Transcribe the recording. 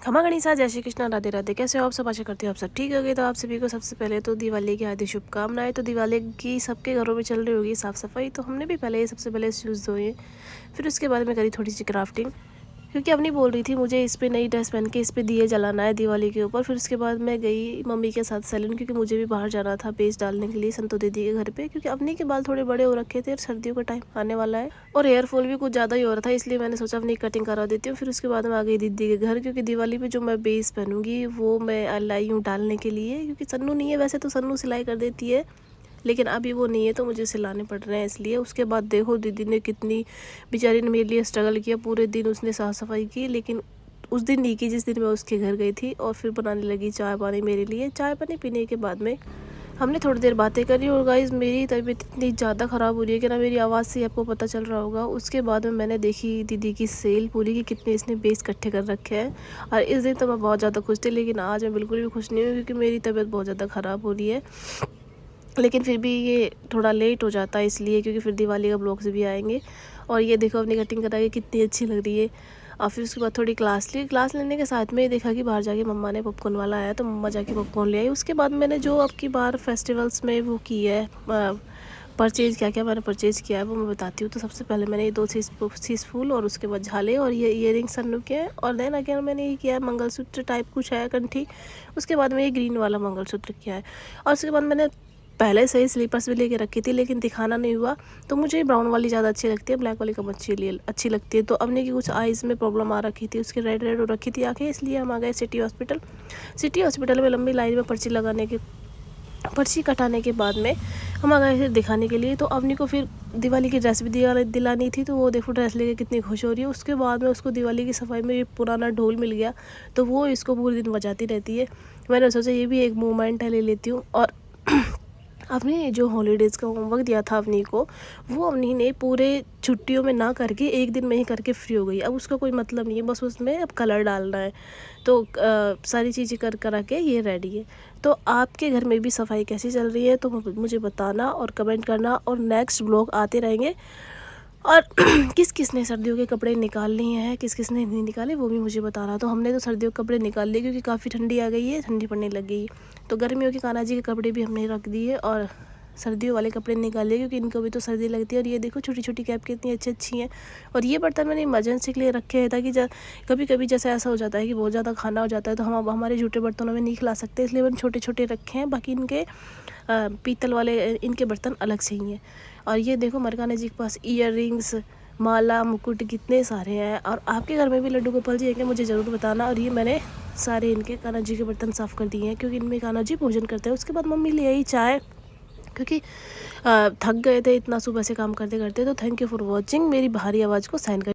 खमा गणिसा, जय श्री कृष्णा, राधे राधे। कैसे हो आप सब? आशा करती हूँ आप सब ठीक हो गए। तो आप सभी को सबसे पहले तो दिवाली की हार्दिक शुभकामनाएं। तो दिवाली की सबके घरों में चल रही होगी साफ़ सफाई, तो हमने भी पहले सबसे पहले शूज़ धोए, फिर उसके बाद में करी थोड़ी सी क्राफ्टिंग, क्योंकि अपनी बोल रही थी मुझे इस पे नई ड्रेस पहन के इस पे दिए जलाना है दिवाली के ऊपर। फिर उसके बाद मैं गई मम्मी के साथ सैलून, क्योंकि मुझे भी बाहर जाना था पेस्ट डालने के लिए संतो दीदी के घर पे, क्योंकि अपने के बाल थोड़े बड़े हो रखे थे और सर्दियों का टाइम आने वाला है और हेयर फॉल भी कुछ ज़्यादा ही हो रहा था, इसलिए मैंने सोचा अपनी कटिंग करा देती हूँ। फिर उसके बाद मैं आ गई दीदी के घर, क्योंकि दिवाली पे जो मैं बेस पहनूंगी वो मैं लाई हूँ डालने के लिए, क्योंकि सन्नू नहीं है। वैसे तो सन्नू सिलाई कर देती है, लेकिन अभी वो नहीं है तो मुझे सिलाने पड़ रहे हैं इसलिए। उसके बाद देखो दीदी ने कितनी बेचारी ने मेरे लिए स्ट्रगल किया, पूरे दिन उसने साफ़ सफाई की, लेकिन उस दिन नहीं की जिस दिन मैं उसके घर गई थी। और फिर बनाने लगी चाय पानी मेरे लिए। चाय पानी पीने के बाद में हमने थोड़ी देर बातें करी। और गाइस मेरी तबीयत इतनी ज़्यादा ख़राब हो रही है कि ना, मेरी आवाज़ से आपको पता चल रहा होगा। उसके बाद में मैंने देखी दीदी की सेल पूरी की कितने इसने बेस इकट्ठे कर रखे हैं। और इस दिन तो मैं बहुत ज़्यादा खुश थी, लेकिन आज मैं बिल्कुल भी खुश नहीं हूँ, क्योंकि मेरी तबीयत बहुत ज़्यादा ख़राब हो रही है। लेकिन फिर भी ये थोड़ा लेट हो जाता है इसलिए, क्योंकि फिर दिवाली का ब्लॉग्स भी आएंगे। और ये देखो अपनी कटिंग करा के कितनी अच्छी लग रही है। और फिर उसके बाद थोड़ी क्लास लेने के साथ में देखा कि बाहर जाके मम्मा ने पॉपकॉर्न वाला आया, तो मम्मा जाके पॉपकॉर्न ले आई। उसके बाद मैंने जो अब की बार फेस्टिवल्स में वो की है परचेज़, क्या क्या मैंने परचेज़ किया है वो मैं बताती हूँ। तो सबसे पहले मैंने ये 2 सीस फूल और उसके बाद झाले और ये ईयरिंग सन्नू के हैं। और देन अगेन मैंने ये किया है मंगलसूत्र टाइप कुछ है कंठी। उसके बाद में ये ग्रीन वाला मंगलसूत्र किया है। और उसके बाद मैंने पहले से ही स्लीपर्स भी लेके रखी थी, लेकिन दिखाना नहीं हुआ। तो मुझे ब्राउन वाली ज़्यादा अच्छी लगती है, ब्लैक वाली कम अच्छी लगती है। तो अपने की कुछ आइज़ में प्रॉब्लम आ रखी थी, उसके रेड रेड हो रखी थी आँखें, इसलिए हम आ गए सिटी हॉस्पिटल। सिटी हॉस्पिटल में लंबी लाइन में पर्ची कटाने के बाद में हम आ गए फिर दिखाने के लिए। तो अवनी को फिर दिवाली की ड्रेस भी दिलानी थी, तो वो देखो ड्रेस लेके कितनी खुश हो रही है। उसके बाद में उसको दिवाली की सफाई में ये पुराना ढोल मिल गया, तो वो इसको पूरे दिन बजाती रहती है। मैंने सोचा ये भी एक मोमेंट है, ले लेती हूँ। और अपने जो हॉलीडेज़ का होमवर्क दिया था अवनी को, वो अवनी ने पूरे छुट्टियों में ना करके एक दिन में ही करके फ्री हो गई। अब उसका कोई मतलब नहीं है, बस उसमें अब कलर डालना है। तो सारी चीज़ें करा के ये रेडी है। तो आपके घर में भी सफाई कैसी चल रही है तो मुझे बताना और कमेंट करना, और नेक्स्ट ब्लॉग आते रहेंगे। और किस किस ने सर्दियों के कपड़े निकाल लिए हैं, किस किस ने नहीं निकाले, वो भी मुझे बताना। तो हमने तो सर्दियों के कपड़े निकाल लिए, क्योंकि काफ़ी ठंडी आ गई है, ठंडी पड़ने लग गई है। तो गर्मियों के कान्हा जी के कपड़े भी हमने रख दिए और सर्दियों वाले कपड़े निकाल लिए, क्योंकि इनको भी तो सर्दी लगती है। और ये देखो छोटी छोटी कैप कितनी अच्छी अच्छी हैं। और ये बर्तन मैंने इमरजेंसी के लिए रखे हैं, ताकि कभी कभी जैसे ऐसा हो जाता है कि बहुत ज़्यादा खाना हो जाता है, तो हम अब हमारे जूठे बर्तनों में नहीं खिला सकते, इसलिए मैंने छोटे छोटे रखे हैं। बाकी इनके पीतल वाले इनके बर्तन अलग से ही हैं। और ये देखो मरकाना जी के पास ईयर माला मुकुट कितने सारे हैं। और आपके घर में भी लड्डू गोपाल जी है क्या, मुझे ज़रूर बताना। और ये मैंने सारे इनके कान्हा जी के बर्तन साफ़ कर दिए हैं, क्योंकि इनमें कान्हा जी भोजन करते हैं। उसके बाद मम्मी ले आई चाय, क्योंकि थक गए थे इतना सुबह से काम करते करते। तो थैंक यू फॉर वॉचिंग। मेरी भारी आवाज़ को सहन कर